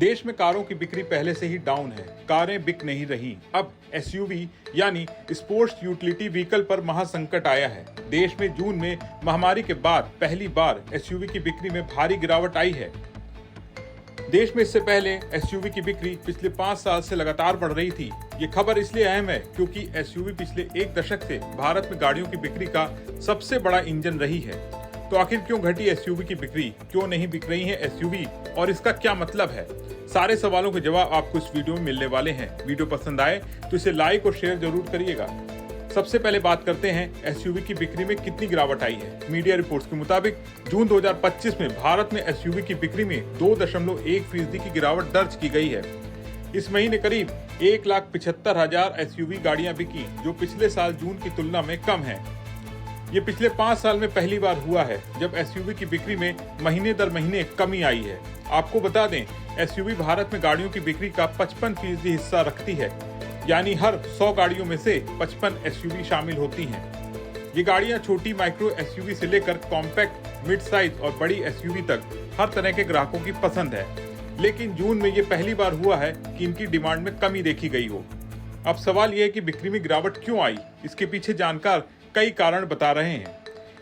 देश में कारों की बिक्री पहले से ही डाउन है। कारें बिक नहीं रही। अब एसयूवी यानी स्पोर्ट्स यूटिलिटी व्हीकल पर महासंकट आया है। देश में जून में महामारी के बाद पहली बार एसयूवी की बिक्री में भारी गिरावट आई है। देश में इससे पहले एसयूवी की बिक्री पिछले 5 साल से लगातार बढ़ रही थी। ये खबर इसलिए अहम है क्योंकि एसयूवी पिछले 1 दशक से भारत में गाड़ियों की बिक्री का सबसे बड़ा इंजन रही है। तो आखिर क्यों घटी एसयूवी की बिक्री, क्यों नहीं बिक रही है एसयूवी और इसका क्या मतलब है? सारे सवालों के जवाब आपको इस वीडियो में मिलने वाले हैं। वीडियो पसंद आए तो इसे लाइक और शेयर जरूर करिएगा। सबसे पहले बात करते हैं एसयूवी की बिक्री में कितनी गिरावट आई है। मीडिया रिपोर्ट्स के मुताबिक जून 2025 में भारत में एसयूवी की बिक्री में 2.1% की गिरावट दर्ज की गई है। इस महीने करीब 1,75,000 एसयूवी गाड़ियां बिकी, जो पिछले साल जून की तुलना में कम है। ये पिछले 5 साल में पहली बार हुआ है जब एसयूवी की बिक्री में महीने दर महीने कमी आई है। आपको बता दें, एसयूवी भारत में गाड़ियों की बिक्री का 55% हिस्सा रखती है, यानी हर 100 गाड़ियों में से 55 एसयूवी शामिल होती हैं। ये गाड़ियां छोटी माइक्रो एसयूवी से लेकर कॉम्पैक्ट, मिड साइज और बड़ी एसयूवी तक हर तरह के ग्राहकों की पसंद है। लेकिन जून में ये पहली बार हुआ है कि इनकी डिमांड में कमी देखी गई हो। अब सवाल यह है कि बिक्री में गिरावट क्यों आई। इसके पीछे जानकार कई कारण बता रहे हैं।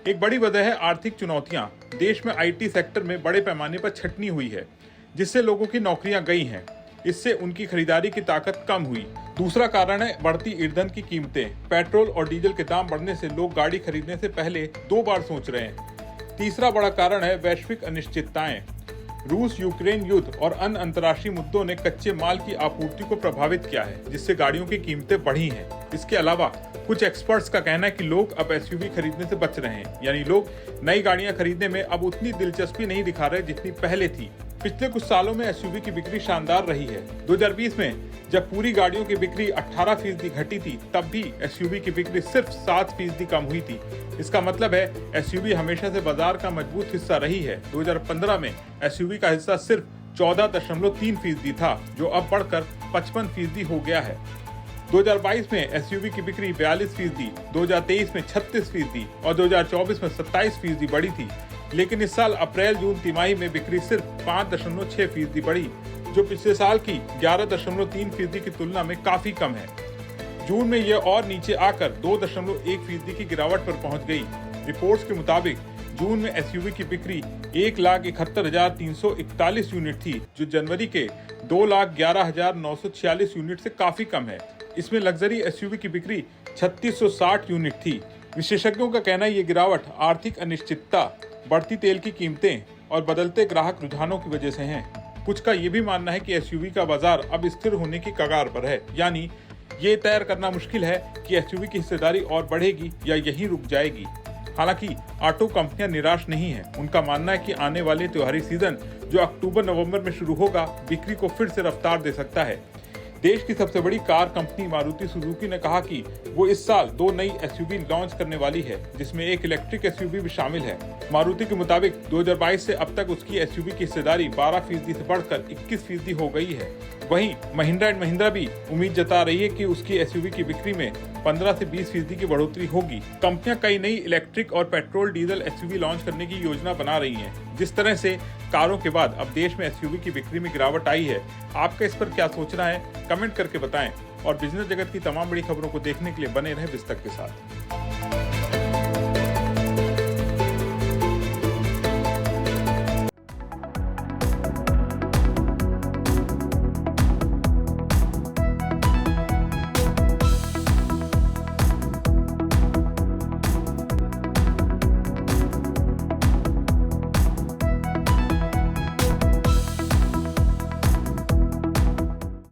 एक बड़ी वजह है आर्थिक चुनौतियां। देश में आईटी सेक्टर में बड़े पैमाने पर छटनी हुई है, जिससे लोगों की नौकरियां गई हैं। इससे उनकी खरीदारी की ताकत कम हुई। दूसरा कारण है बढ़ती ईंधन की कीमतें। पेट्रोल और डीजल के दाम बढ़ने से लोग गाड़ी खरीदने से पहले 2 बार सोच रहे हैं। तीसरा बड़ा कारण है वैश्विक अनिश्चितताएं। रूस यूक्रेन युद्ध और अन्य अंतर्राष्ट्रीय मुद्दों ने कच्चे माल की आपूर्ति को प्रभावित किया है, जिससे गाड़ियों की कीमतें बढ़ी हैं। इसके अलावा कुछ एक्सपर्ट्स का कहना है कि लोग अब एसयूवी खरीदने से बच रहे हैं, यानी लोग नई गाड़ियां खरीदने में अब उतनी दिलचस्पी नहीं दिखा रहे जितनी पहले थी। पिछले कुछ सालों में एसयूवी की बिक्री शानदार रही है। 2020 में जब पूरी गाड़ियों की बिक्री 18% घटी थी, तब भी एसयूवी की बिक्री सिर्फ 7% कम हुई थी। इसका मतलब है एसयूवी हमेशा से बाजार का मजबूत हिस्सा रही है। 2015 में एसयूवी का हिस्सा सिर्फ 14.3% था, जो अब बढ़कर 55% हो गया है। 2022 में एसयूवी की बिक्री 42%, 2023 में 36% और 2024 में 27% बढ़ी थी। लेकिन इस साल अप्रैल-जून तिमाही में बिक्री सिर्फ 5.6% बढ़ी, जो पिछले साल की 11.3% की तुलना में काफी कम है। जून में यह और नीचे आकर 2.1% की गिरावट पर पहुंच गई। रिपोर्ट्स के मुताबिक जून में एसयूवी की बिक्री 1,71,341 यूनिट थी, जो जनवरी के 2,11,946 यूनिट से काफी कम है। इसमें लग्जरी एसयूवी की बिक्री 3,660 यूनिट थी। विशेषज्ञों का कहना है ये गिरावट आर्थिक अनिश्चितता, बढ़ती तेल की कीमतें और बदलते ग्राहक रुझानों की वजह से है। कुछ का ये भी मानना है कि एसयूवी का बाजार अब स्थिर होने की कगार पर है, यानी ये तय करना मुश्किल है कि एसयूवी की हिस्सेदारी और बढ़ेगी या यहीं रुक जाएगी। हालांकि ऑटो कंपनियां निराश नहीं हैं। उनका मानना है कि आने वाले त्योहारी सीजन, जो अक्टूबर-नवंबर में शुरू होगा, बिक्री को फिर से रफ्तार दे सकता है। देश की सबसे बड़ी कार कंपनी मारुति सुजुकी ने कहा कि वो इस साल 2 नई एसयूवी लॉन्च करने वाली है, जिसमें एक इलेक्ट्रिक एसयूवी भी शामिल है। मारुति के मुताबिक 2022 से अब तक उसकी एसयूवी की हिस्सेदारी 12% से बढ़कर 21% हो गई है। वहीं महिंद्रा एंड महिंद्रा भी उम्मीद जता रही है कि उसकी एसयूवी की बिक्री में 15 से 20% की बढ़ोतरी होगी। कंपनियां कई नई इलेक्ट्रिक और पेट्रोल डीजल एसयूवी लॉन्च करने की योजना बना रही हैं। जिस तरह से कारों के बाद अब देश में एसयूवी की बिक्री में गिरावट आई है, आपका इस पर क्या सोचना है? कमेंट करके बताएं और बिजनेस जगत की तमाम बड़ी खबरों को देखने के लिए बने रहें विस्तक के साथ।